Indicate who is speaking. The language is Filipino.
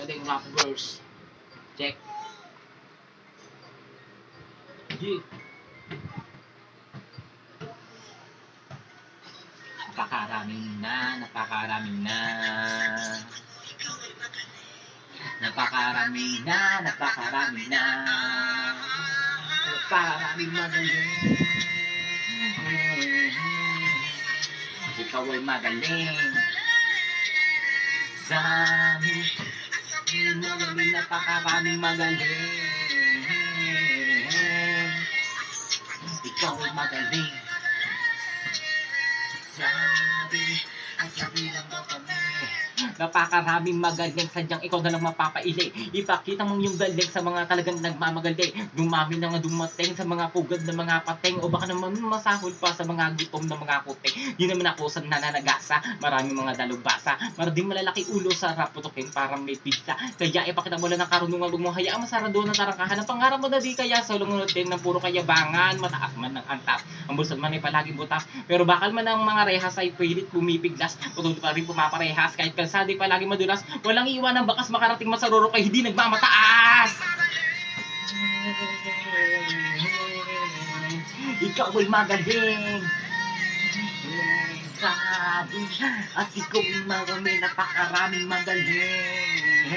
Speaker 1: magaling rappers. Check. Yeah. Napakaraming na. Napakaraming magaling. Ikaw ay magaling. Sabi napakaraming magaling. Ikaw ay magaling. Sabi lang daw kami. Napakaraming magaling, sadyang ikaw na lang mapapaili. Ipakita mong yung galing sa mga talagang nagmamagali. Dumami na nga dumating sa mga pugad na mga pateng. O baka naman masahol pa sa mga gutom na mga kuting. Di naman ako sa nananagasa, maraming mga dalubasa. Maraming malalaki ulo sa raputokin para may pizza. Kaya ipakita mo lang ng karunungan, huwag mo hayaan masarado ng tarangkahan. Ang pangarap mo na di kaya sa lungutin ng puro kayabangan. Mataas man ng antas, ang bulsad man ay palaging butas. Pero bakal man ang mga rehas ay pilit pumipiglas. Patuloy pa rin pumaparehas kahit kalsada ay palaging madulas. Walang iwan ng bakas makarating masaruro kay hindi nagmamataas. Ikaw ay magaling. Sabi at ikaw ay marami, napakaraming magaling.